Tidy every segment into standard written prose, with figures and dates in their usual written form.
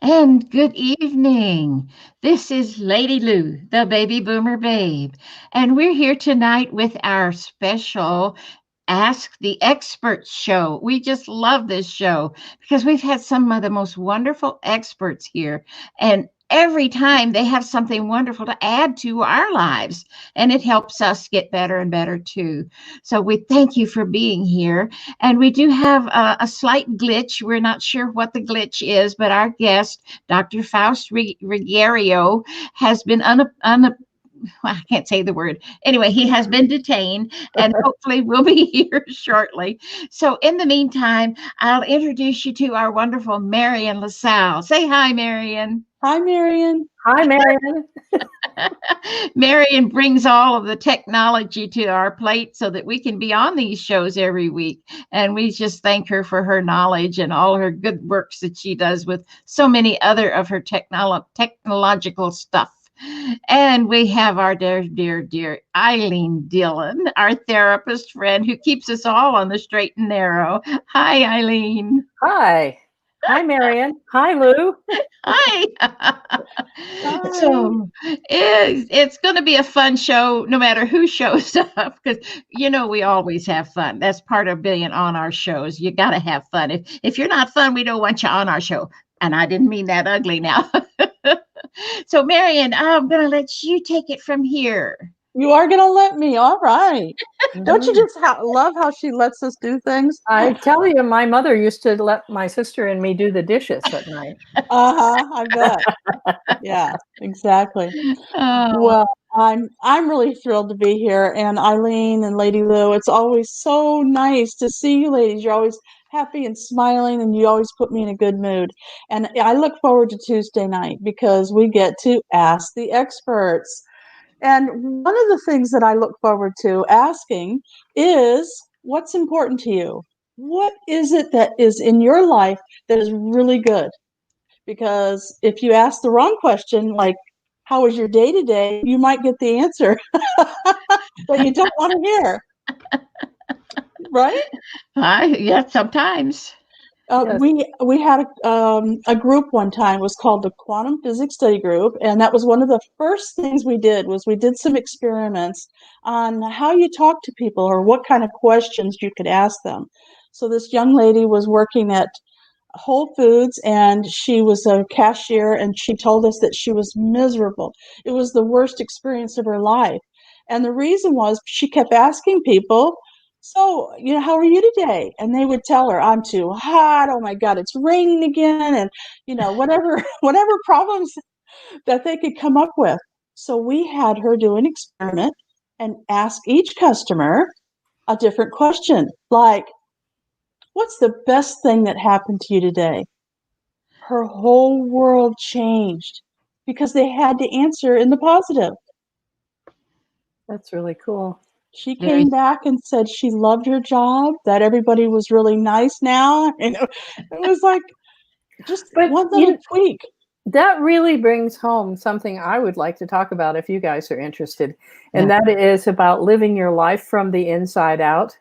And good evening. This is Lady Lou, the baby boomer babe. And we're here tonight with our special Ask the Experts show. We just love this show because we've had some of the most wonderful experts here. And every time they have something wonderful to add to our lives, and it helps us get better and better too. So we thank you for being here. And we do have a slight glitch. We're not sure what the glitch is, but our guest, Dr. Faust Ruggiero, has been I can't say the word. Anyway, he has been detained and hopefully will be here shortly. So, in the meantime, I'll introduce you to our wonderful Marian LaSalle. Say hi, Marian. Hi, Marian. Hi, Marian. Marian brings all of the technology to our plate so that we can be on these shows every week. And we just thank her for her knowledge and all her good works that she does with so many other of her technological stuff. And we have our dear Ilene Dillon, our therapist friend who keeps us all on the straight and narrow. Hi, Ilene. Hi. Hi, Marian. Hi, Lou. Hi. Hi. So it's going to be a fun show no matter who shows up because, we always have fun. That's part of being on our shows. You got to have fun. If you're not fun, we don't want you on our show. And I didn't mean that ugly now. So, Marian, I'm going to let you take it from here. You are going to let me. All right. Don't you just love how she lets us do things? I tell you, my mother used to let my sister and me do the dishes at night. I bet. Yeah, exactly. Well, I'm really thrilled to be here, and Ilene and Lady Lou. It's always so nice to see you, ladies. You're always happy and smiling, and you always put me in a good mood. And I look forward to Tuesday night because we get to ask the experts. And one of the things that I look forward to asking is, what's important to you? What is it that is in your life that is really good? Because if you ask the wrong question, like, how was your day today? You might get the answer that you don't want to hear. Right? Yeah, sometimes. Yes. We had a group one time. It was called the Quantum Physics Study Group, and that was one of the first things we did. Was we did some experiments on how you talk to people or what kind of questions you could ask them. So this young lady was working at Whole Foods, and she was a cashier, and she told us that she was miserable. It was the worst experience of her life, and the reason was she kept asking people, so, how are you today? And they would tell her, I'm too hot. Oh my God, it's raining again. And, whatever problems that they could come up with. So we had her do an experiment and ask each customer a different question, like, what's the best thing that happened to you today? Her whole world changed because they had to answer in the positive. That's really cool. She came back and said she loved her job, that everybody was really nice now. And it was like just one little tweak. That really brings home something I would like to talk about if you guys are interested. And that is about living your life from the inside out.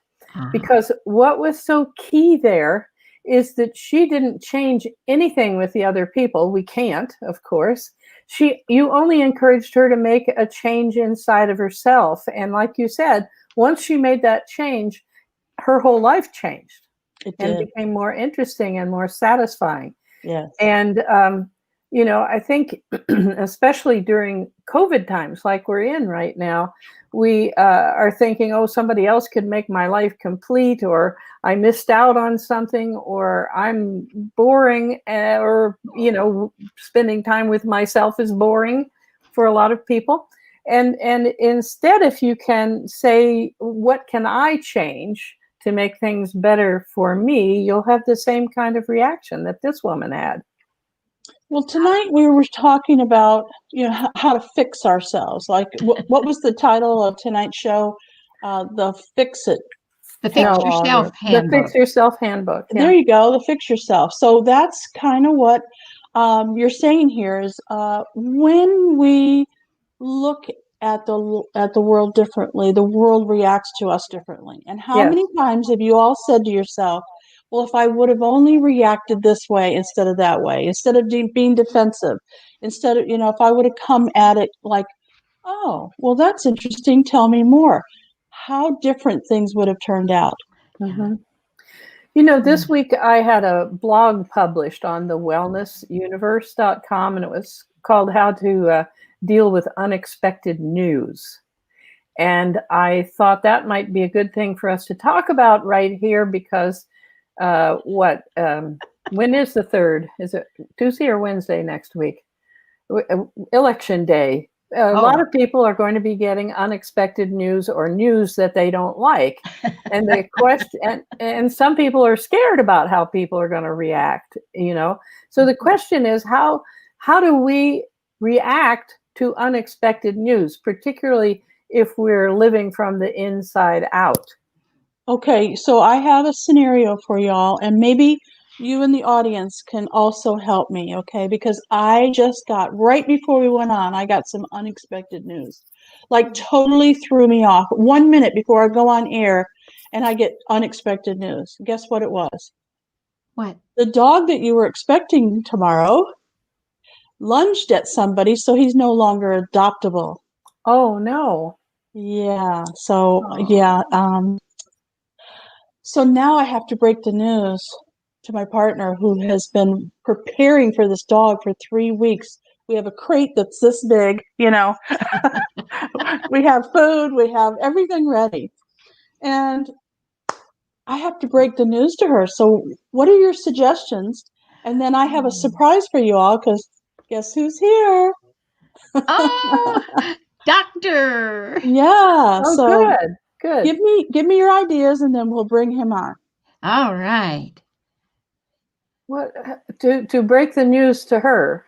Because what was so key there is that she didn't change anything with the other people. We can't, of course. You only encouraged her to make a change inside of herself. And like you said, once she made that change, her whole life changed. And became more interesting and more satisfying. Yes. And, I think especially during COVID times like we're in right now, we are thinking, oh, somebody else could make my life complete, or I missed out on something, or I'm boring, or, spending time with myself is boring for a lot of people. And instead, if you can say, what can I change to make things better for me, you'll have the same kind of reaction that this woman had. Well, tonight we were talking about, how to fix ourselves. Like, what was the title of tonight's show? The Fix It. The Fix Yourself Handbook. The Fix Yourself Handbook. Yeah. There you go, the Fix Yourself. So that's kind of what you're saying here is when we look at the world differently, the world reacts to us differently. And how many times have you all said to yourself, well, if I would have only reacted this way instead of that way, instead of being defensive, instead of, if I would have come at it like, oh, well, that's interesting. Tell me more. How different things would have turned out. Mm-hmm. This week I had a blog published on the wellnessuniverse.com, and it was called How to Deal with Unexpected News. And I thought that might be a good thing for us to talk about right here because when is the 3rd? Is it Tuesday or Wednesday next week? Election day. A lot of people are going to be getting unexpected news or news that they don't like. And the question, and some people are scared about how people are going to react, So the question is, how do we react to unexpected news, particularly if we're living from the inside out? Okay, so I have a scenario for y'all, and maybe you in the audience can also help me, okay? Because I just got, right before we went on, I got some unexpected news. Like totally threw me off. 1 minute before I go on air, and I get unexpected news. Guess what it was? What? The dog that you were expecting tomorrow lunged at somebody, so he's no longer adoptable. Oh, no. Yeah, so, yeah. So now I have to break the news to my partner who has been preparing for this dog for 3 weeks. We have a crate that's this big, we have food, we have everything ready. And I have to break the news to her. So what are your suggestions? And then I have a surprise for you all, because guess who's here? Oh, doctor. Yeah. Oh, So good. give me your ideas, and then we'll bring him on. All right. What to break the news to her?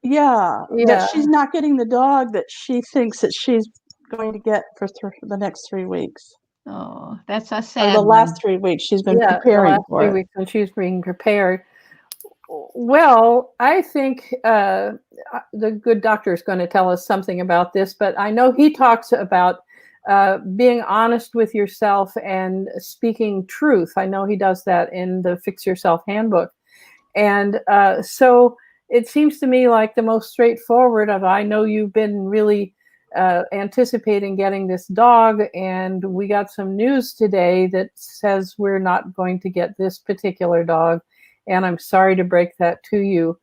Yeah, that she's not getting the dog that she thinks that she's going to get for the next 3 weeks. Oh, that's a Or sad the one. last 3 weeks she's been the preparing last for 3 it. weeks when she's being prepared. Well, I think the good doctor is going to tell us something about this, but I know he talks about being honest with yourself and speaking truth. I know he does that in the Fix Yourself Handbook. And so it seems to me like the most straightforward of, I know you've been really anticipating getting this dog, and we got some news today that says we're not going to get this particular dog, and I'm sorry to break that to you.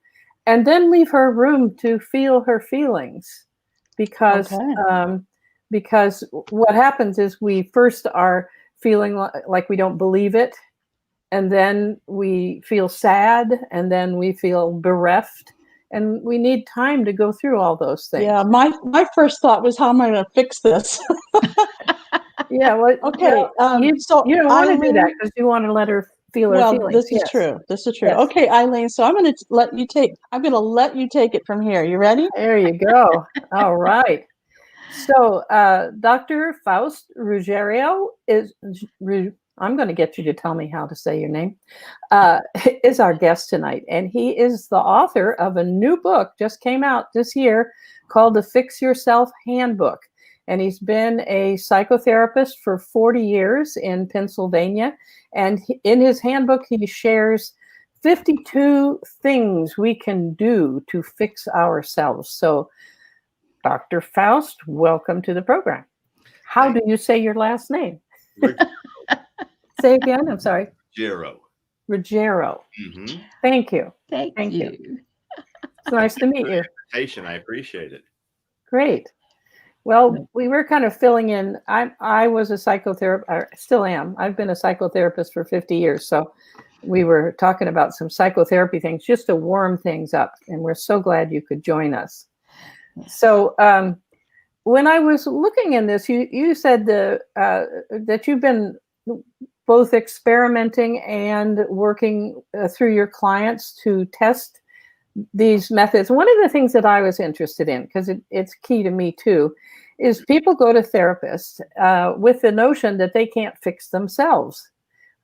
And then leave her room to feel her feelings, because because what happens is we first are feeling like we don't believe it, and then we feel sad, and then we feel bereft, and we need time to go through all those things. Yeah, my first thought was, how am I going to fix this? Yeah, well, okay. So you don't want to do that because you want to let her feel her feelings. This is true. This is true. Yes. Okay, Ilene. So I'm going to let you take it from here. You ready? There you go. All right. So Dr. Faust Ruggiero I'm going to get you to tell me how to say your name, is our guest tonight. And he is the author of a new book, just came out this year, called the Fix Yourself Handbook. And he's been a psychotherapist for 40 years in Pennsylvania. And in his handbook, he shares 52 things we can do to fix ourselves. So, Dr. Faust, welcome to the program. How do you say your last name? Say again, I'm sorry. Ruggiero. Mm-hmm. Thank you. Thank you. It's nice to meet you. I appreciate it. Great. Well, we were kind of filling in. I was a psychotherapist, or still am. I've been a psychotherapist for 50 years. So we were talking about some psychotherapy things just to warm things up. And we're so glad you could join us. So when I was looking in this, you said that you've been both experimenting and working through your clients to test these methods. One of the things that I was interested in, because it's key to me too, is people go to therapists with the notion that they can't fix themselves.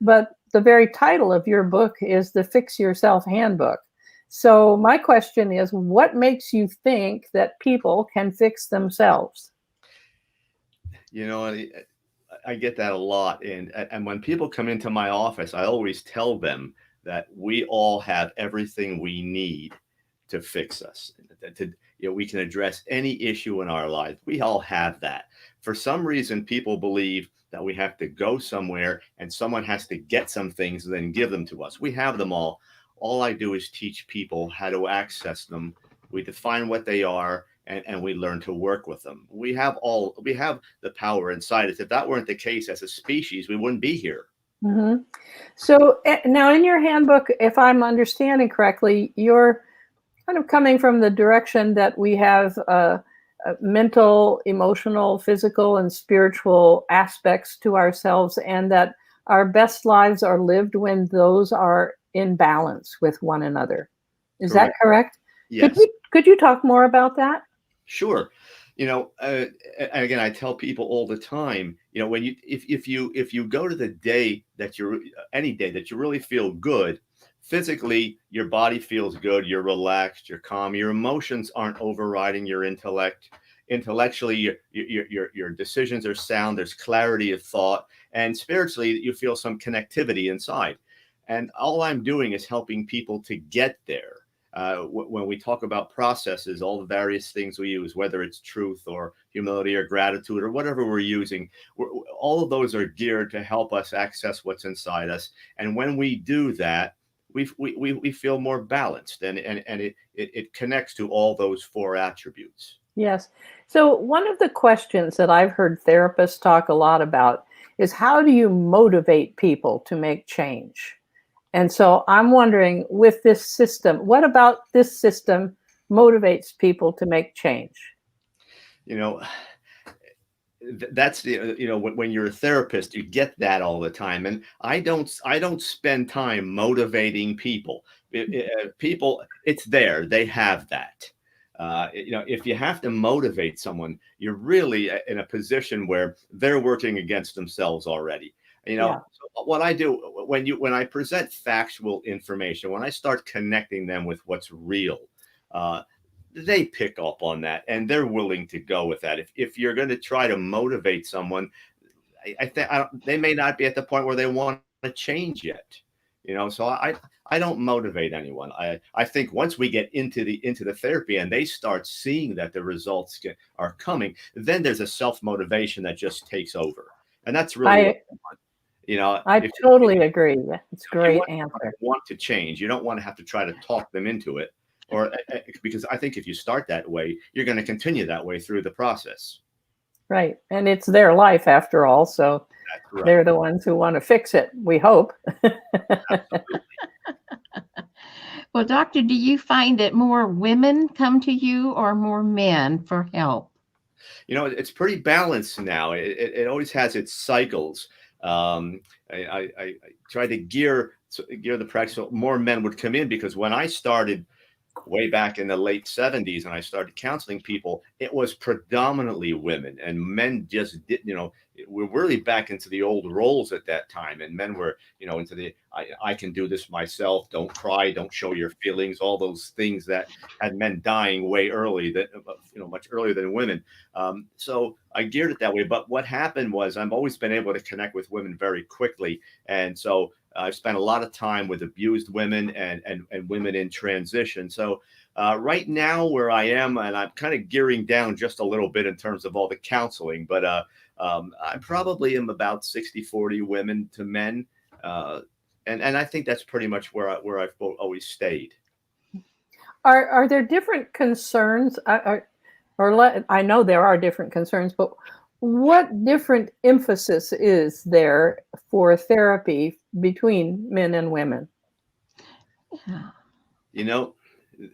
But the very title of your book is the Fix Yourself Handbook. So my question is, what makes you think that people can fix themselves? You know, I get that a lot. And when people come into my office, I always tell them that we all have everything we need to fix us. We can address any issue in our life. We all have that. For some reason, people believe that we have to go somewhere and someone has to get some things and then give them to us. We have them all. All I do is teach people how to access them. We define what they are, and we learn to work with them. We have the power inside us. If that weren't the case as a species, we wouldn't be here. Mm-hmm. So now in your handbook, if I'm understanding correctly, you're kind of coming from the direction that we have mental, emotional, physical, and spiritual aspects to ourselves, and that our best lives are lived when those are in balance with one another. Is that correct? Yes. Could you talk more about that? Sure. Again, I tell people all the time, when if you go to the day that any day that you really feel good, physically, your body feels good, you're relaxed, you're calm, your emotions aren't overriding your intellect. Intellectually, your decisions are sound, there's clarity of thought, and spiritually, you feel some connectivity inside. And all I'm doing is helping people to get there. When we talk about processes, all the various things we use, whether it's truth or humility or gratitude or whatever we're using, all of those are geared to help us access what's inside us. And when we do that, we feel more balanced, and it connects to all those four attributes. Yes. So one of the questions that I've heard therapists talk a lot about is, how do you motivate people to make change? And so I'm wondering, with this system, what about this system motivates people to make change? That's when you're a therapist, you get that all the time, and I don't spend time motivating people. People, it's there, they have that. If you have to motivate someone, you're really in a position where they're working against themselves already. Yeah. So what I do when I present factual information, when I start connecting them with what's real, they pick up on that and they're willing to go with that. If you're going to try to motivate someone, I think they may not be at the point where they want to change yet. So I don't motivate anyone. I think once we get into the therapy and they start seeing that the results are coming, then there's a self-motivation that just takes over. And that's really what I want. I totally agree. It's a great answer. Want to change. You don't want to have to try to talk them into it, or because I think if you start that way, you're going to continue that way through the process. Right. And it's their life after all. So right. They're the ones who want to fix it, we hope. Well, doctor, do you find that more women come to you or more men for help? It's pretty balanced now. It always has its cycles. I try to gear the practice so more men would come in, because when I started way back in the late 70s and I started counseling people, it was predominantly women, and men just didn't, we're really back into the old roles at that time. And men were, into the, I can do this myself. Don't cry. Don't show your feelings. All those things that had men dying way early, that, much earlier than women. So I geared it that way. But what happened was I've always been able to connect with women very quickly. And so I've spent a lot of time with abused women and women in transition. So right now where I am, and I'm kind of gearing down just a little bit in terms of all the counseling, but I probably am about 60-40 women to men. And I think that's pretty much where I've always stayed. Are there different concerns? I know there are different concerns, but what different emphasis is there for therapy between men and women? Yeah.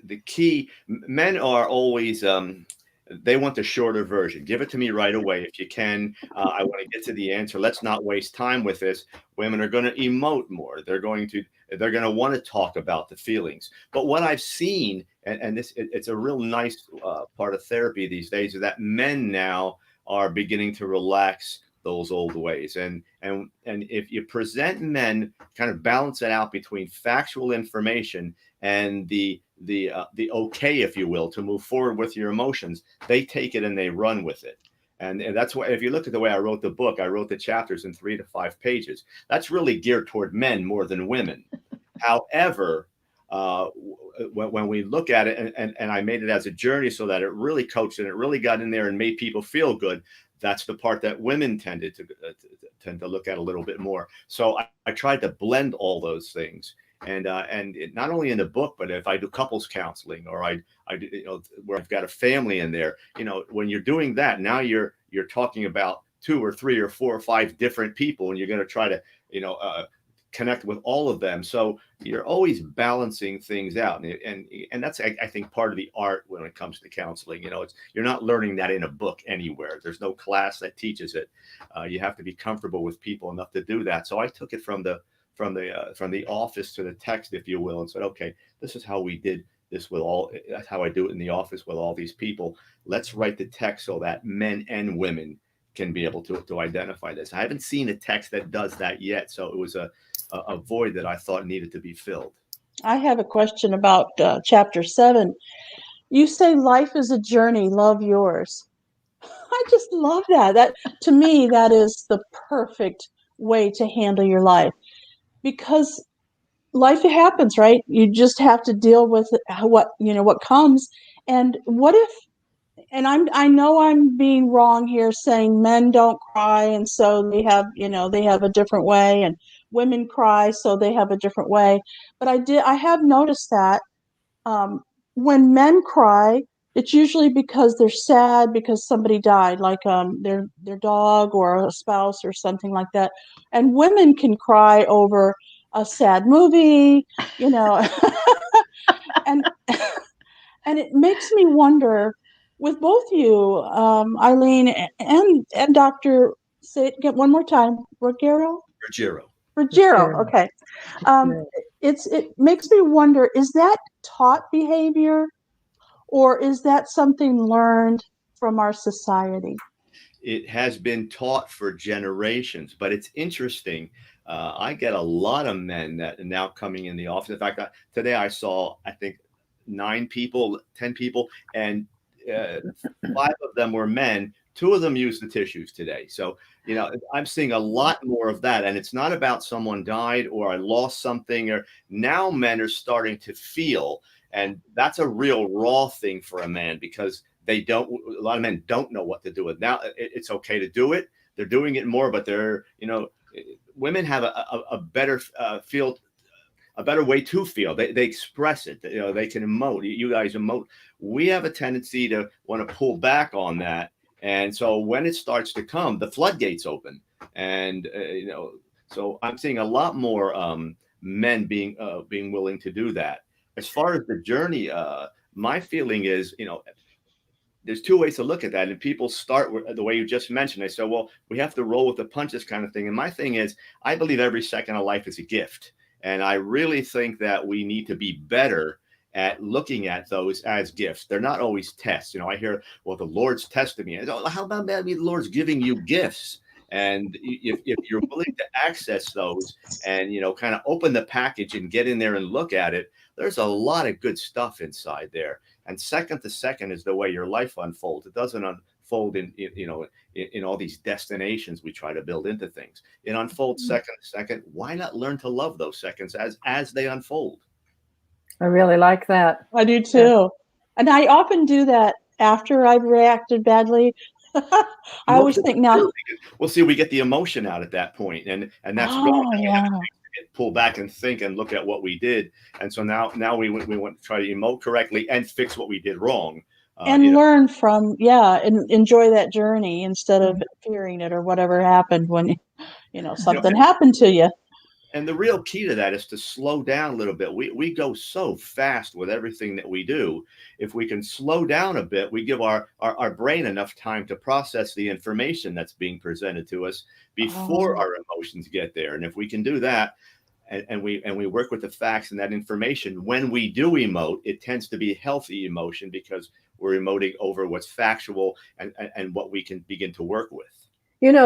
The key, men are always, they want the shorter version. Give it to me right away if you can. I want to get to the answer. Let's not waste time with this. Women are going to emote more. They're going to want to talk about the feelings. But what I've seen, and it's a real nice part of therapy these days, is that men now are beginning to relax those old ways. And if you present men, kind of balance it out between factual information and the okay, if you will, to move forward with your emotions, they take it and they run with it. And that's why, if you look at the way I wrote the book, I wrote the chapters in 3 to 5 pages. That's really geared toward men more than women. However, when we look at it, and I made it as a journey so that it really coached and it really got in there and made people feel good, that's the part that women tend to look at a little bit more. So I tried to blend all those things. And not only in the book, but if I do couples counseling, or I do, where I've got a family in there, when you're doing that, now you're talking about 2 or 3 or 4 or 5 different people, and you're going to try to, connect with all of them. So you're always balancing things out. And that's, I think, part of the art when it comes to counseling. You're not learning that in a book anywhere. There's no class that teaches it. You have to be comfortable with people enough to do that. So I took it from the office to the text, if you will, and said, okay, this is how we did this that's how I do it in the office with all these people. Let's write the text so that men and women can be able to identify this. I haven't seen a text that does that yet. So it was a void that I thought needed to be filled. I have a question about chapter 7. You say life is a journey, love yours. I just love that. That, to me, that is the perfect way to handle your life, because life happens, right? You just have to deal with what comes. And what if, and I know I'm being wrong here saying men don't cry, and so they have a different way, and women cry, so they have a different way. But I have noticed that when men cry, it's usually because they're sad because somebody died, like their dog or a spouse or something like that. And women can cry over a sad movie, and and it makes me wonder, with both you, Ilene and Dr. Say it again one more time, Ruggiero. Riggiero. Okay. Yeah. It makes me wonder: is that taught behavior, or is that something learned from our society? It has been taught for generations, but it's interesting. I get a lot of men that are now coming in the office. In fact, today I saw, I think, 9 people, 10 people, and 5 of them were men. 2 of them used the tissues today. So, I'm seeing a lot more of that. And it's not about someone died or I lost something, or now men are starting to feel. And that's a real raw thing for a man, because a lot of men don't know what to do with. Now it's okay to do it. They're doing it more, but women have a better a better way to feel. They express it. They can emote. You guys emote. We have a tendency to want to pull back on that. And so when it starts to come, the floodgates open. And, so I'm seeing a lot more men being willing to do that. As far as the journey, my feeling is, there's 2 ways to look at that. And people start with the way you just mentioned. They say, well, we have to roll with the punches kind of thing. And my thing is, I believe every second of life is a gift. And I really think that we need to be better at looking at those as gifts. They're not always tests. I hear, well, the Lord's testing me. I go, how about that? The Lord's giving you gifts. And if you're willing to access those and, kind of open the package and get in there and look at it, there's a lot of good stuff inside there. And second to second is the way your life unfolds. It doesn't unfold in all these destinations we try to build into things. It unfolds second to second. Why not learn to love those seconds as they unfold? I really like that. I do too. Yeah. And I often do that after I've reacted badly. I always think now. Well, see, we get the emotion out at that point, and that's pull back and think and look at what we did. And so now we want to try to emote correctly and fix what we did wrong. And learn from, and enjoy that journey instead of fearing it or whatever happened when, something happened to you. And the real key to that is to slow down a little bit. We go so fast with everything that we do. If we can slow down a bit, we give our brain enough time to process the information that's being presented to us before our emotions get there. And if we can do that, and we work with the facts and that information, when we do emote, it tends to be healthy emotion, because we're emoting over what's factual and what we can begin to work with.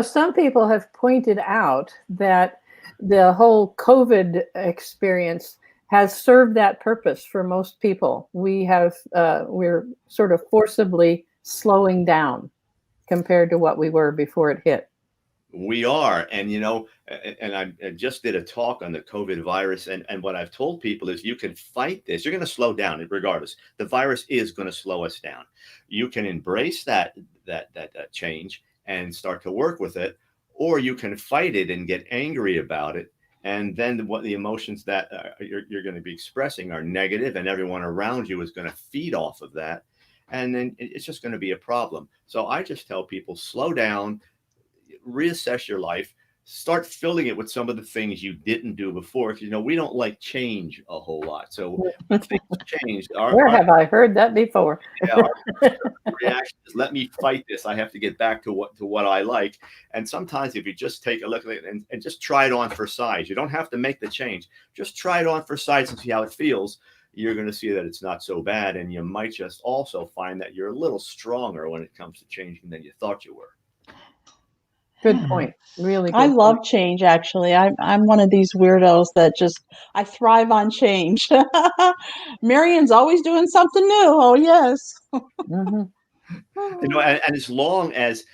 Some people have pointed out that the whole COVID experience has served that purpose for most people. We're sort of forcibly slowing down. compared to what we were before it hit. We are. And, and I just did a talk on the COVID virus. And what I've told people is you can fight this. You're going to slow down regardless. The virus is going to slow us down. You can embrace that change and start to work with it, or you can fight it and get angry about it. And then what the emotions that you're going to be expressing are negative, and everyone around you is going to feed off of that. And then it's just going to be a problem. So I just tell people, slow down, reassess your life, start filling it with some of the things you didn't do before. Because, we don't like change a whole lot. So when things changed. Where have I heard that before? Our reaction is, let me fight this. I have to get back to what I like. And sometimes if you just take a look at it and just try it on for size, you don't have to make the change. Just try it on for size and see how it feels. You're going to see that it's not so bad. And you might just also find that you're a little stronger when it comes to changing than you thought you were. Good point. Really good I love point. change, actually. I'm one of these weirdos that I thrive on change. Marian's always doing something new. Oh, yes. Mm-hmm. And as long as,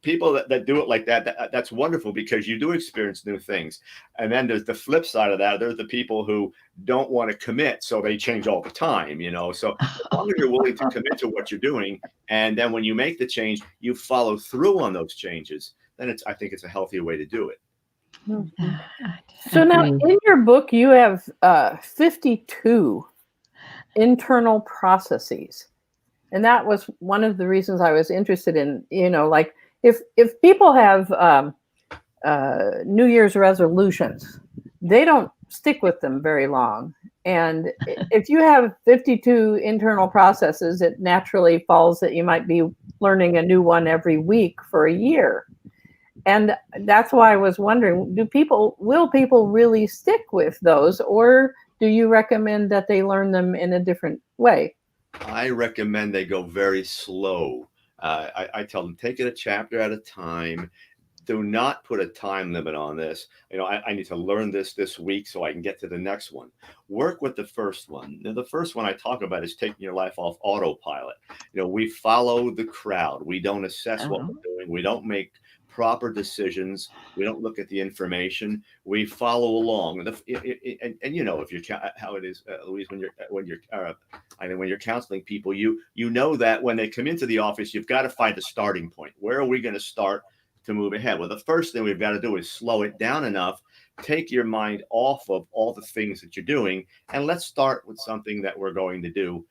people that do it like that, that's wonderful, because you do experience new things. And then there's the flip side of that. There's the people who don't want to commit, so they change all the time, So as long as you're willing to commit to what you're doing, and then when you make the change, you follow through on those changes, then I think it's a healthier way to do it. Mm-hmm. So now in your book, you have 52 internal processes. And that was one of the reasons I was interested in, like if people have New Year's resolutions, they don't stick with them very long. And if you have 52 internal processes, it naturally falls that you might be learning a new one every week for a year. And that's why I was wondering, will people really stick with those, or do you recommend that they learn them in a different way? I recommend they go very slow. I tell them, take it a chapter at a time. Do not put a time limit on this. I need to learn this week so I can get to the next one. Work with the first one. Now, the first one I talk about is taking your life off autopilot. We follow the crowd. We don't assess what we're doing. We don't make proper decisions. We don't look at the information. We follow along. And if you're how it is, Louise, when you're counseling people, you know that when they come into the office, you've got to find a starting point. Where are we going to start to move ahead? Well, the first thing we've got to do is slow it down enough, take your mind off of all the things that you're doing, and let's start with something that we're going to do.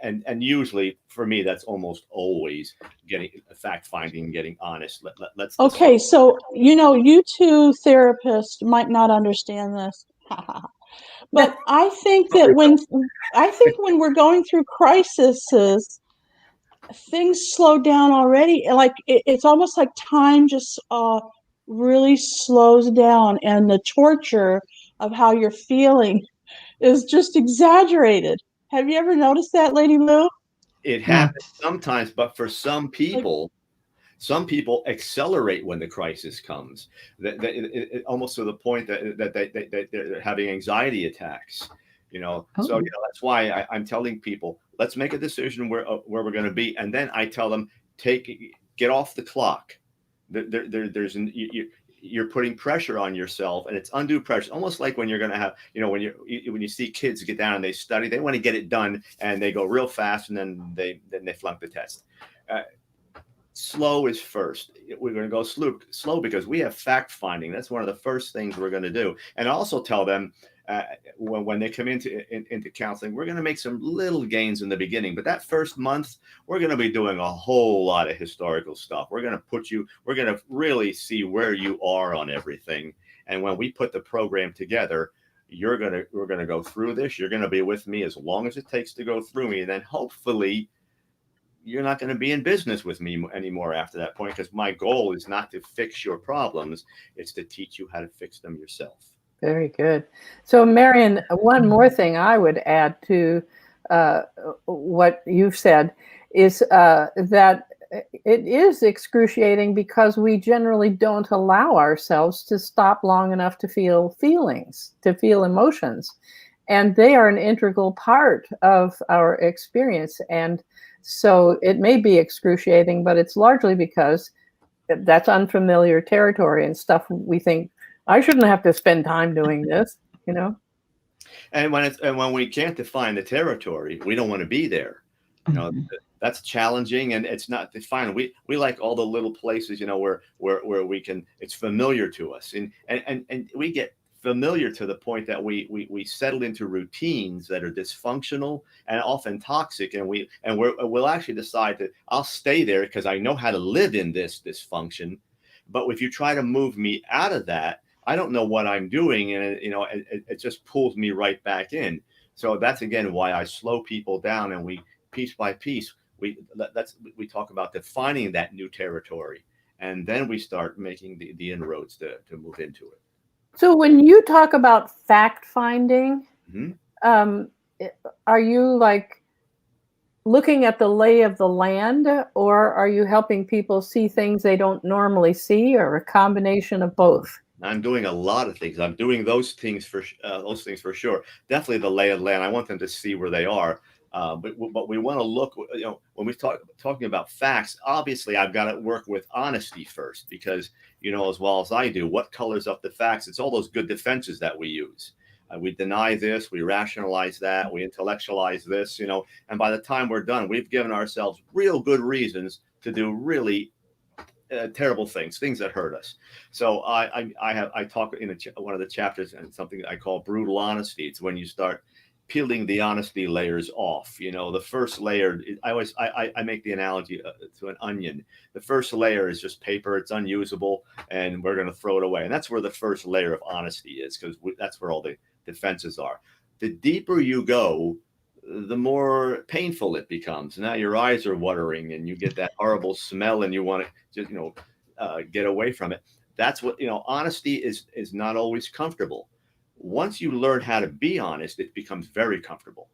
And usually for me, that's almost always getting fact finding, getting honest. Let's okay. So, you two therapists might not understand this, but I think that when we're going through crises, things slow down already. Like it's almost like time just really slows down, and the torture of how you're feeling is just exaggerated. Have you ever noticed that, Lady Lou? It happens sometimes, but for some people accelerate when the crisis comes. That almost to the point that they're having anxiety attacks. So that's why I'm telling people, let's make a decision where we're going to be, and then I tell them, get off the clock. You're putting pressure on yourself, and it's undue pressure. Almost like when you're going to have, when you see kids get down and they study, they want to get it done, and they go real fast, and then they flunk the test. Slow is first. We're going to go slow because we have fact finding. That's one of the first things we're going to do. And also tell them when they come into counseling, we're going to make some little gains in the beginning, but that first month, we're going to be doing a whole lot of historical stuff. We're going to really see where you are on everything. And when we put the program together, we're going to go through this. You're going to be with me as long as it takes to go through me. And then hopefully you're not going to be in business with me anymore after that point, because my goal is not to fix your problems. It's to teach you how to fix them yourself. Very good. So, Marian, one more thing I would add to what you've said is that it is excruciating because we generally don't allow ourselves to stop long enough to feel feelings, to feel emotions. and they are an integral part of our experience. And so it may be excruciating, but it's largely because that's unfamiliar territory and stuff we think, I shouldn't have to spend time doing this, you know? And when we can't define the territory, we don't want to be there. You know, that's challenging, and it's not defined. We like all the little places, you know, where we can. It's familiar to us, and we get familiar to the point that we settle into routines that are dysfunctional and often toxic, and we'll actually decide that I'll stay there because I know how to live in this dysfunction. But if you try to move me out of that, I don't know what I'm doing, and it just pulls me right back in. So that's again why I slow people down, and we piece by piece we talk about defining that new territory, and then we start making the inroads to move into it. So when you talk about fact finding, Mm-hmm. Are you like looking at the lay of the land, or are you helping people see things they don't normally see, or a combination of both? I'm doing a lot of things. I'm doing those things for sure. Definitely the lay of the land. I want them to see where they are. But we want to look. You know, when we talking about facts, obviously I've got to work with honesty first, because you know as well as I do what colors up the facts. It's all those good defenses that we use. We deny this, we rationalize that, we intellectualize this. You know, and by the time we're done, we've given ourselves real good reasons to do really terrible things that hurt us. So I talk in one of the chapters and something I call brutal honesty. It's when you start peeling the honesty layers off. You know, the first layer, I make the analogy to an onion. The first layer is just paper. It's unusable, and we're going to throw it away. And that's where the first layer of honesty is, because that's where all the defenses are. The deeper you go, the more painful it becomes. Now your eyes are watering, and you get that horrible smell, and you want to just get away from it. That's what honesty is not always comfortable. Once you learn how to be honest, it becomes very comfortable,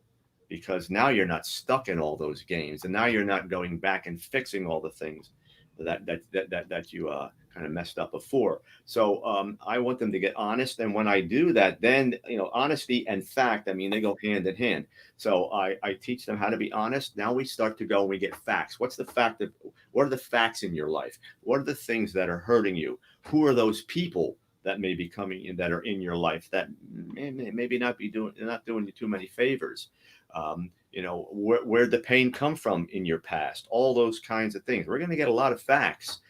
because now you're not stuck in all those games, and now you're not going back and fixing all the things that you kind of messed up before. So I want them to get honest, and when I do that, then honesty and fact, I mean, they go hand in hand. So I teach them how to be honest. Now we start to go and we get facts. What are the facts in your life? What are the things that are hurting you? Who are those people that may be coming in that are in your life that maybe not doing you too many favors? Where'd the pain come from in your past? All those kinds of things. We're going to get a lot of facts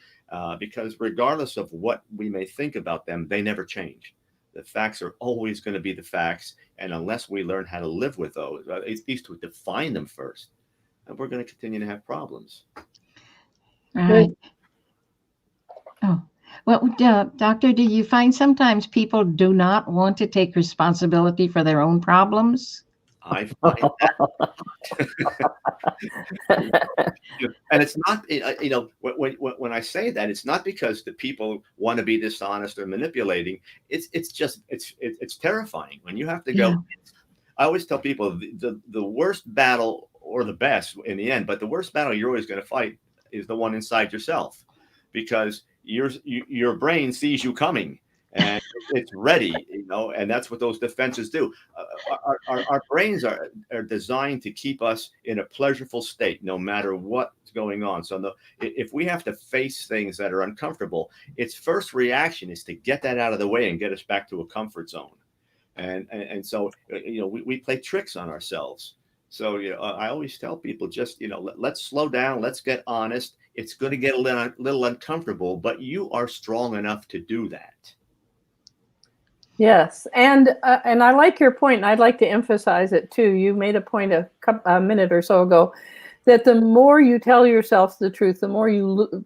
because regardless of what we may think about them, they never change. The facts are always going to be the facts. And unless we learn how to live with those, at least to define them first, we're going to continue to have problems. Right. Oh. Well, Doctor, do you find sometimes people do not want to take responsibility for their own problems? I find that. And it's not, when I say that, it's not because the people want to be dishonest or manipulating. It's just terrifying when you have to go. Yeah. I always tell people the worst battle, or the best in the end, but the worst battle you're always going to fight is the one inside yourself, because your brain sees you coming and it's ready, and that's what those defenses do. Our brains are designed to keep us in a pleasurable state no matter what's going on. So if we have to face things that are uncomfortable, its first reaction is to get that out of the way and get us back to a comfort zone. And so we play tricks on ourselves. So I always tell people, just let's slow down, let's get honest. It's going to get a little uncomfortable, but you are strong enough to do that. Yes, and I like your point, and I'd like to emphasize it too. You made a point a minute or so ago that the more you tell yourself the truth, the more you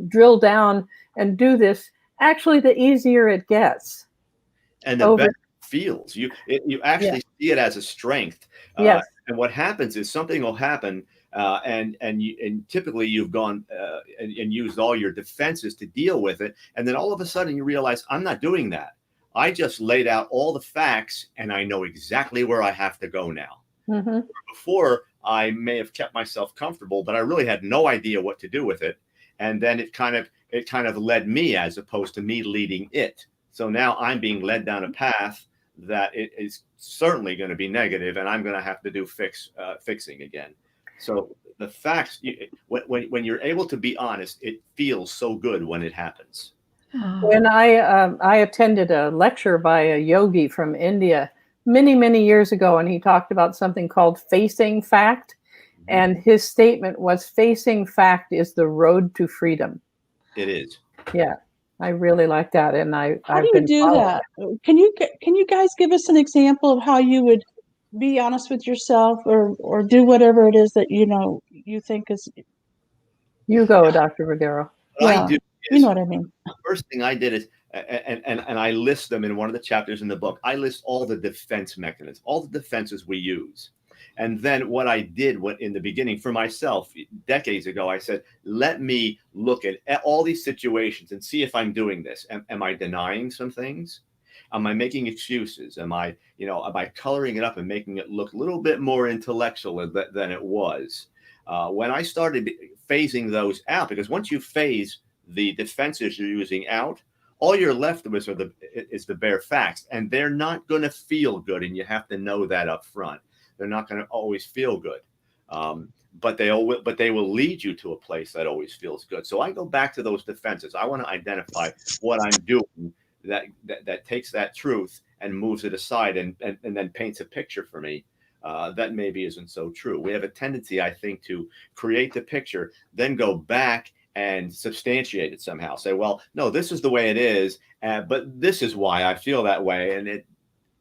drill down and do this, actually, the easier it gets. And the better it feels. You actually see it as a strength. Yes. And what happens is something will happen. And typically you've gone and used all your defenses to deal with it. And then all of a sudden you realize, I'm not doing that. I just laid out all the facts and I know exactly where I have to go now. Mm-hmm. Before, I may have kept myself comfortable, but I really had no idea what to do with it. And then it kind of led me as opposed to me leading it. So now I'm being led down a path that it is certainly going to be negative, and I'm going to have to do fixing again. So the facts, when you're able to be honest, it feels so good when it happens. When I attended a lecture by a yogi from India many years ago, and he talked about something called facing fact, and his statement was, facing fact is the road to freedom. It is. Yeah, I really like that, and How do you do that? Can you guys give us an example of how you would be honest with yourself, or do whatever it is that you think is? You go, Dr. Ruggiero. What I do is, you know what I mean. the first thing I did is, and I list them in one of the chapters in the book. I list all the defense mechanisms, all the defenses we use. And then what I did in the beginning for myself decades ago, I said, let me look at all these situations and see if I'm doing this. Am I denying some things? Am I making excuses? Am I coloring it up and making it look a little bit more intellectual than it was? When I started phasing those out, because once you phase the defenses you're using out, all you're left with is the bare facts, and they're not going to feel good. And you have to know that up front. They're not going to always feel good, but they will lead you to a place that always feels good. So I go back to those defenses. I want to identify what I'm doing that takes that truth and moves it aside and then paints a picture for me that maybe isn't so true. We have a tendency, I think, to create the picture, then go back and substantiate it somehow. Say, well, no, this is the way it is, but this is why I feel that way, and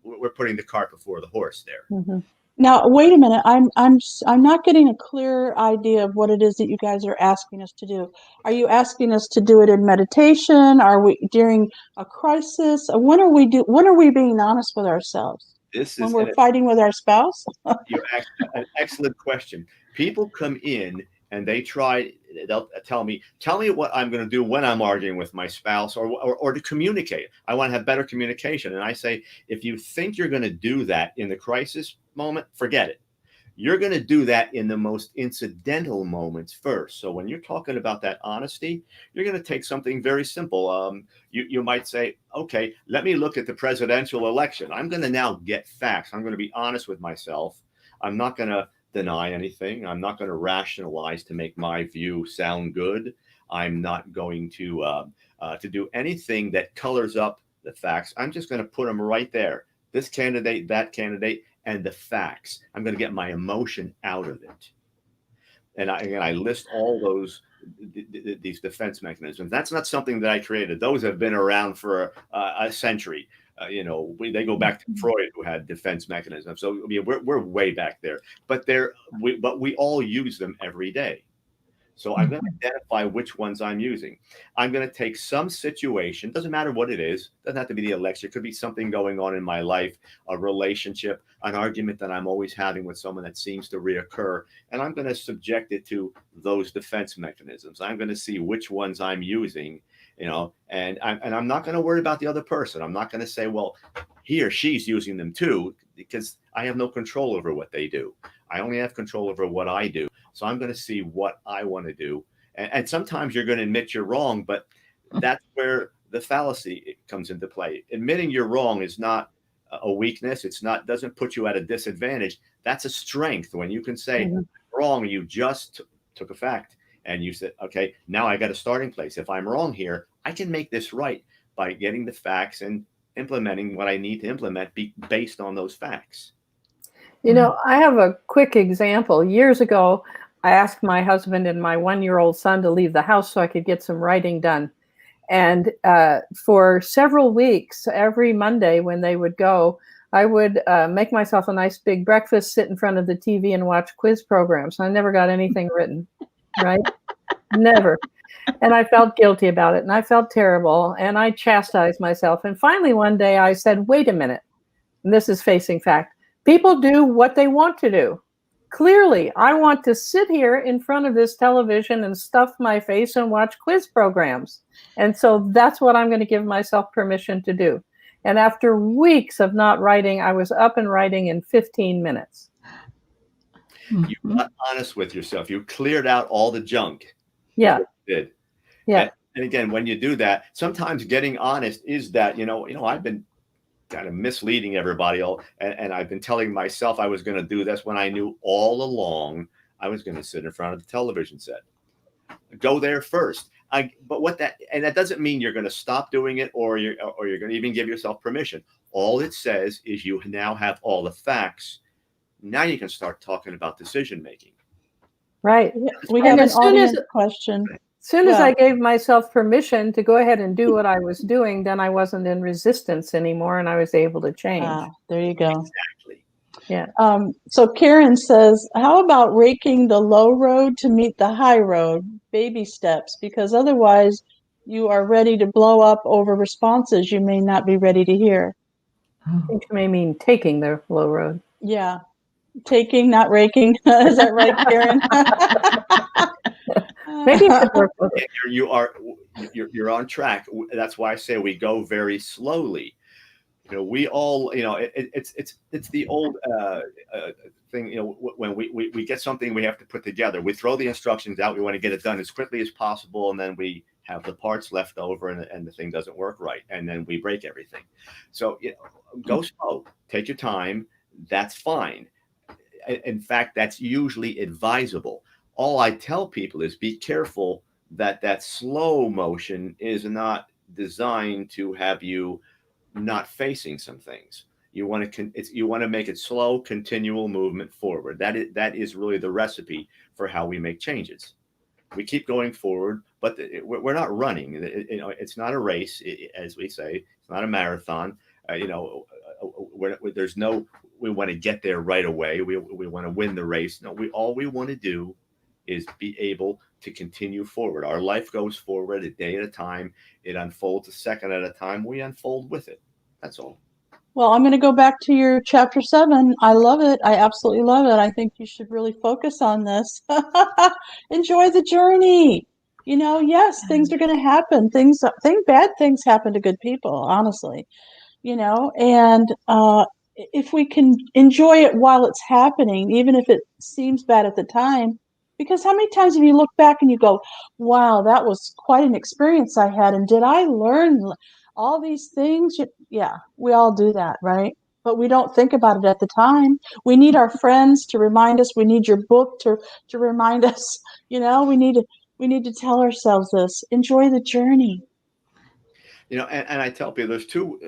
we're putting the cart before the horse there. Mm-hmm. Now, wait a minute. I'm not getting a clear idea of what it is that you guys are asking us to do. Are you asking us to do it in meditation? Are we during a crisis? When are we being honest with ourselves? When we're fighting with our spouse? You're an excellent question. People come in and they'll tell me what I'm going to do when I'm arguing with my spouse, or to communicate. I want to have better communication. And I say, if you think you're going to do that in the crisis moment, forget it. You're going to do that in the most incidental moments first. So when you're talking about that honesty, you're going to take something very simple. You might say, okay, let me look at the presidential election. I'm going to now get facts. I'm going to be honest with myself. I'm not going to deny anything. I'm not going to rationalize to make my view sound good. I'm not going to do anything that colors up the facts. I'm just going to put them right there. This candidate, that candidate, and the facts. I'm going to get my emotion out of it. And I list all these defense mechanisms. That's not something that I created. Those have been around for a century. They go back to Freud, who had defense mechanisms. So we're way back there. But we all use them every day. So I'm going to identify which ones I'm using. I'm going to take some situation, doesn't matter what it is, doesn't have to be the election, it could be something going on in my life, a relationship, an argument that I'm always having with someone that seems to reoccur, and I'm going to subject it to those defense mechanisms. I'm going to see which ones I'm using, and I'm not going to worry about the other person. I'm not going to say, well, he or she's using them too, because I have no control over what they do. I only have control over what I do. So I'm going to see what I want to do. And sometimes you're going to admit you're wrong, but that's where the fallacy comes into play. Admitting you're wrong is not a weakness. Doesn't put you at a disadvantage. That's a strength when you can say, I'm wrong. You just took a fact and you said, okay, now I got a starting place. If I'm wrong here, I can make this right by getting the facts and implementing what I need to implement based on those facts. I have a quick example. Years ago, I asked my husband and my 1-year-old son to leave the house so I could get some writing done. And for several weeks, every Monday when they would go, I would make myself a nice big breakfast, sit in front of the TV and watch quiz programs. I never got anything written, right? Never. And I felt guilty about it, and I felt terrible, and I chastised myself. And finally, one day I said, wait a minute, and this is facing fact. People do what they want to do. Clearly, I want to sit here in front of this television and stuff my face and watch quiz programs. And so that's what I'm going to give myself permission to do. And after weeks of not writing, I was up and writing in 15 minutes. You got honest with yourself. You cleared out all the junk. Yeah. You did. Yeah. And again, when you do that, sometimes getting honest is that, I've been kind of misleading everybody. And I've been telling myself I was going to do this when I knew all along I was going to sit in front of the television set. Go there first. But that doesn't mean you're going to stop doing it, or you're going to even give yourself permission. All it says is you now have all the facts. Now you can start talking about decision making. Right. We have an audience question. As soon as I gave myself permission to go ahead and do what I was doing, then I wasn't in resistance anymore, and I was able to change. There you go. Exactly. Yeah. So Karen says, how about raking the low road to meet the high road? Baby steps, because otherwise you are ready to blow up over responses you may not be ready to hear. I think you may mean taking the low road. Yeah. Taking, not raking. Is that right, Karen? Maybe it could work with it. You're on track. That's why I say we go very slowly. We all, it's the old thing. When we get something we have to put together, we throw the instructions out. We want to get it done as quickly as possible, and then we have the parts left over, and the thing doesn't work right, and then we break everything. So go slow. Take your time. That's fine. In fact, that's usually advisable. All I tell people is be careful that slow motion is not designed to have you not facing some things. You want to make it slow, continual movement forward. That is really the recipe for how we make changes. We keep going forward, but we're not running. It's not a race, as we say. It's not a marathon. We want to get there right away. We want to win the race. No, all we want to do is be able to continue forward. Our life goes forward a day at a time. It unfolds a second at a time. We unfold with it. That's all. Well, I'm going to go back to your chapter 7. I love it. I absolutely love it. I think you should really focus on this. Enjoy the journey. Yes, things are going to happen. Bad things happen to good people, honestly. And if we can enjoy it while it's happening, even if it seems bad at the time, because how many times have you look back and you go, wow, that was quite an experience I had. And did I learn all these things? Yeah, we all do that, right? But we don't think about it at the time. We need our friends to remind us. We need your book to remind us. We need to tell ourselves this. Enjoy the journey. And I tell people there's two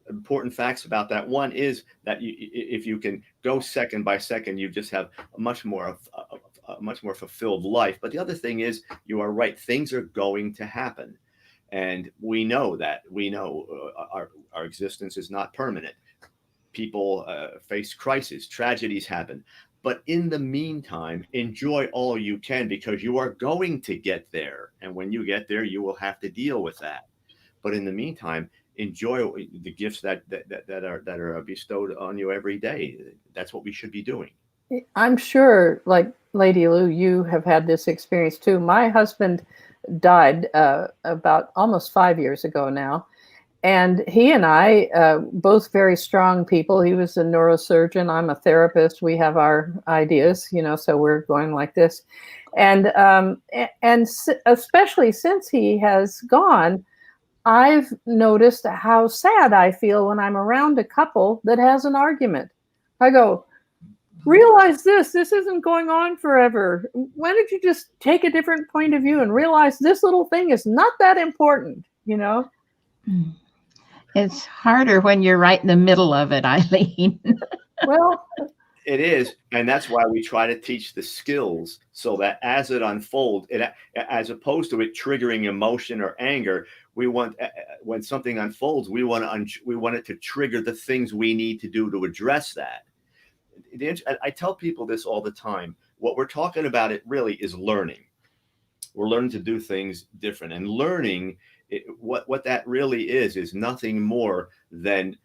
important facts about that. One is that if you can go second by second, you just have a much more fulfilled life. But the other thing is, you are right. Things are going to happen. And we know that. We know our existence is not permanent. People face crises, tragedies happen. But in the meantime, enjoy all you can, because you are going to get there. And when you get there, you will have to deal with that. But in the meantime, enjoy the gifts that are bestowed on you every day. That's what we should be doing. I'm sure, like Lady Lou, you have had this experience too. My husband died about almost 5 years ago now. And he and I, both very strong people. He was a neurosurgeon. I'm a therapist. We have our ideas, so we're going like this. And especially since he has gone, I've noticed how sad I feel when I'm around a couple that has an argument. I go, realize this isn't going on forever. Why don't you just take a different point of view and realize this little thing is not that important, It's harder when you're right in the middle of it, Ilene. Well, it is. And that's why we try to teach the skills, so that as it unfolds, as opposed to it triggering emotion or anger, we want, when something unfolds, we want it to trigger the things we need to do to address that. I tell people this all the time. What we're talking about, it really is learning. We're learning to do things different, and learning, what that really is nothing more than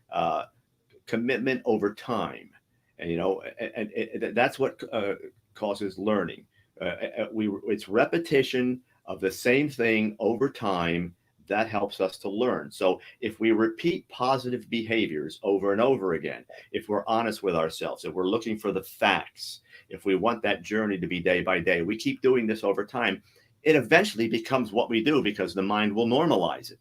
commitment over time. And that's what causes learning. It's repetition of the same thing over time that helps us to learn. So if we repeat positive behaviors over and over again, if we're honest with ourselves, if we're looking for the facts, if we want that journey to be day by day, we keep doing this over time, it eventually becomes what we do, because the mind will normalize it.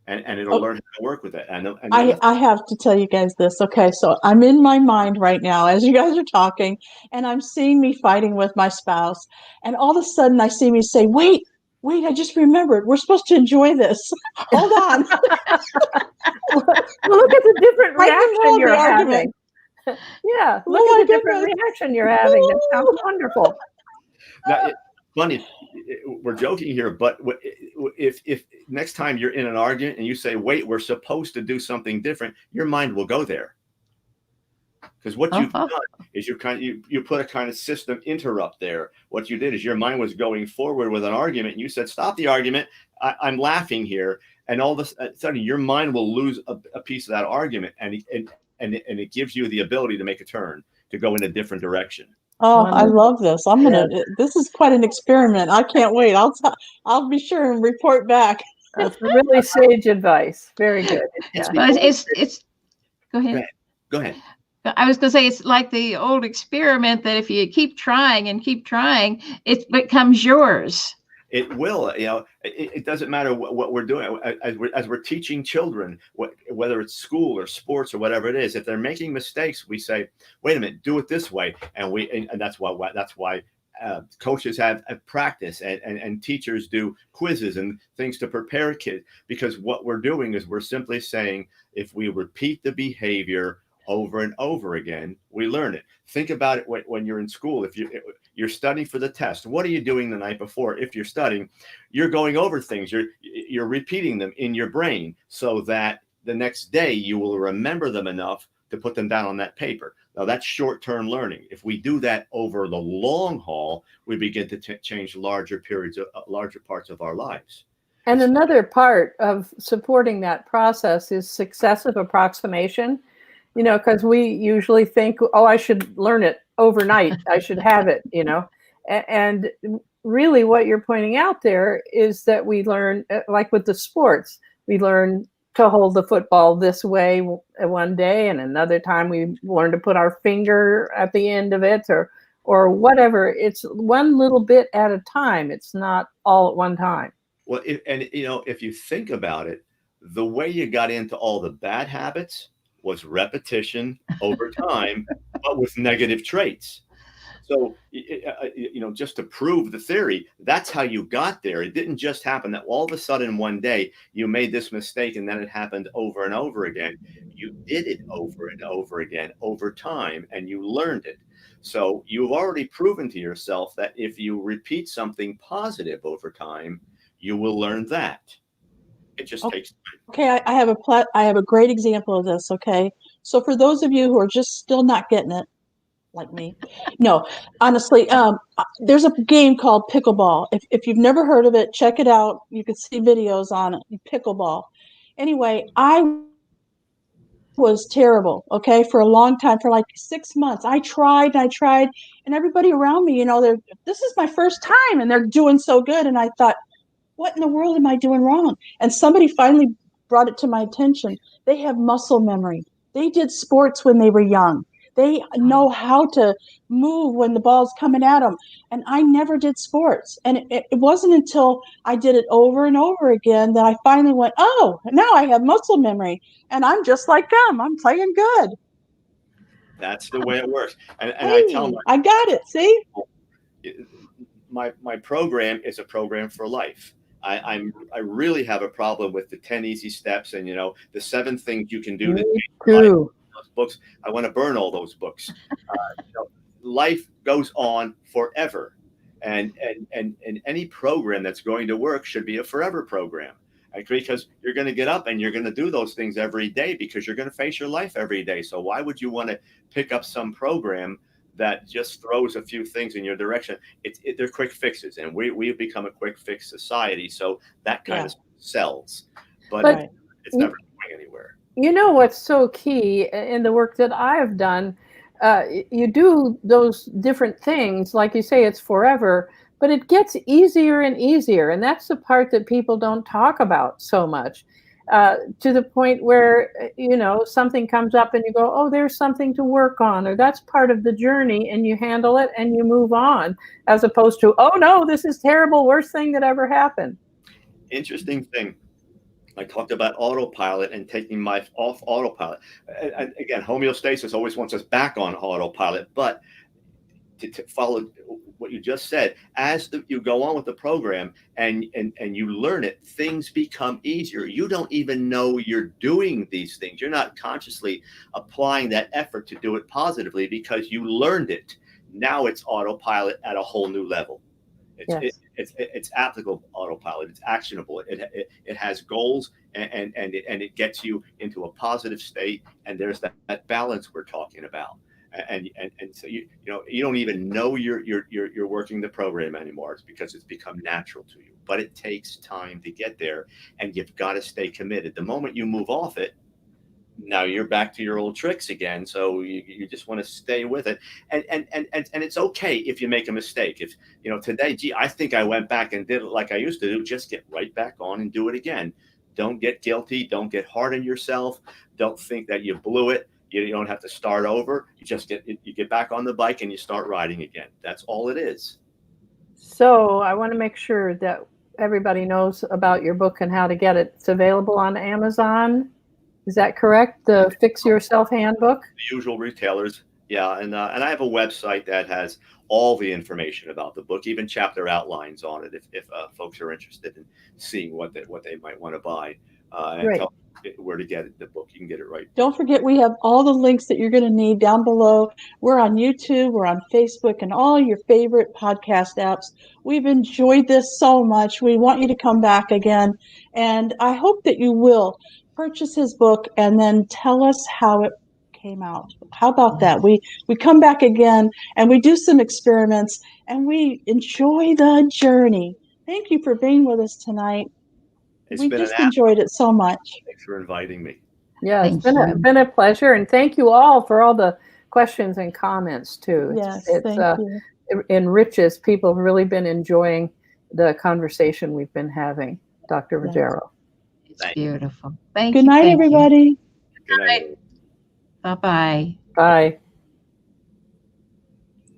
and it'll learn how to work with it. And I have to tell you guys this. Okay, so I'm in my mind right now as you guys are talking, and I'm seeing me fighting with my spouse, and all of a sudden I see me say, wait, I just remembered. We're supposed to enjoy this. Hold on. Well, look at the different Right in the reaction middle of you're the having. argument. Yeah, look Oh at my the different goodness. reaction you're having. That sounds wonderful. now, funny, we're joking here, but if next time you're in an argument and you say, wait, we're supposed to do something different, your mind will go there. Because what you've done is you put a kind of system interrupt there. What you did is your mind was going forward with an argument, and you said, stop the argument. I'm laughing here. And all of a sudden, your mind will lose a piece of that argument, and it gives you the ability to make a turn, to go in a different direction. Oh, I Wonderful. love this. This is quite an experiment. I can't wait. I'll be sure and report back. That's really sage advice. Very good. It's But it's go ahead. Go ahead. I was going to say it's like the old experiment that if you keep trying and keep trying, it becomes yours. It will, it doesn't matter what we're doing as we're teaching children, whether it's school or sports or whatever it is. If they're making mistakes, we say, wait a minute, do it this way. And that's why coaches have practice and teachers do quizzes and things to prepare kids, because what we're doing is we're simply saying, if we repeat the behavior over and over again, we learn it. Think about it when you're in school. If you're studying for the test, what are you doing the night before? If you're studying, you're going over things. You're repeating them in your brain so that the next day you will remember them enough to put them down on that paper. Now that's short-term learning. If we do that over the long haul, we begin to change larger parts of our lives. And another part of supporting that process is successive approximation. Because we usually think, oh, I should learn it overnight. I should have it, And really what you're pointing out there is that we learn, like with the sports, we learn to hold the football this way one day, and another time we learn to put our finger at the end of it or whatever. It's one little bit at a time. It's not all at one time. Well, if you think about it, the way you got into all the bad habits was repetition over time, but with negative traits. So, just to prove the theory, that's how you got there. It didn't just happen that all of a sudden one day you made this mistake and then it happened over and over again. You did it over and over again over time, and you learned it. So you've already proven to yourself that if you repeat something positive over time, you will learn that. It just takes time. Okay, I have a great example of this. Okay, so for those of you who are just still not getting it, like me, no, honestly, there's a game called pickleball. If you've never heard of it, check it out. You can see videos on it. Pickleball. Anyway, I was terrible. Okay, for a long time, for like 6 months, I tried, and everybody around me, this is my first time, and they're doing so good, and I thought, what in the world am I doing wrong? And somebody finally brought it to my attention. They have muscle memory. They did sports when they were young. They know how to move when the ball's coming at them. And I never did sports. And it wasn't until I did it over and over again that I finally went, oh, now I have muscle memory. And I'm just like them. I'm playing good. That's the way it works. And hey, I tell them, I got it. See? My program is a program for life. I really have a problem with the 10 easy steps and the 7 things you can do to change life. Those books, I want to burn all those books. Life goes on forever, and any program that's going to work should be a forever program, because you're going to get up and you're going to do those things every day, because you're going to face your life every day. So why would you want to pick up some program that just throws a few things in your direction? They're quick fixes, and we've become a quick fix society. So that kind of sells, but it's never going anywhere. What's so key in the work that I have done, you do those different things, like you say, it's forever, but it gets easier and easier. And that's the part that people don't talk about so much, to the point where, something comes up and you go, oh, there's something to work on, or that's part of the journey, and you handle it and you move on, as opposed to, oh no, this is terrible, worst thing that ever happened. Interesting thing. I talked about autopilot and taking my off autopilot. And again, homeostasis always wants us back on autopilot, but to follow what you just said, as you go on with the program and you learn it, things become easier. You don't even know you're doing these things. You're not consciously applying that effort to do it positively because you learned it. Now it's autopilot at a whole new level. It's applicable autopilot. It's actionable. It has goals, and it gets you into a positive state. And there's that balance we're talking about. And so you don't even know you're working the program anymore. It's because it's become natural to you. But it takes time to get there, and you've got to stay committed. The moment you move off it, now you're back to your old tricks again. So you just want to stay with it. And it's okay if you make a mistake. If today, gee, I think I went back and did it like I used to do, just get right back on and do it again. Don't get guilty. Don't get hard on yourself. Don't think that you blew it. You don't have to start over. You get back on the bike and you start riding again. That's all it is. So I want to make sure that everybody knows about your book and how to get it. It's available on Amazon. Is that correct? The Fix Yourself Handbook? The usual retailers. Yeah. And I have a website that has all the information about the book, even chapter outlines on it. If folks are interested in seeing what they might want to buy, and tell where to get it, the book, you can get it right. Don't forget, we have all the links that you're going to need down below. We're on YouTube, we're on Facebook, and all your favorite podcast apps. We've enjoyed this so much. We want you to come back again, and I hope that you will purchase his book and then tell us how it came out. How about that? We come back again and we do some experiments and we enjoy the journey. Thank you for being with us tonight. We just enjoyed it so much. Thanks for inviting me. Yeah, it's been a pleasure, and thank you all for all the questions and comments too. Yes, thank you. It enriches. People have really been enjoying the conversation we've been having, Dr. Ruggiero. It's beautiful. Thank you. Good night, everybody. Good night. Bye-bye. Bye.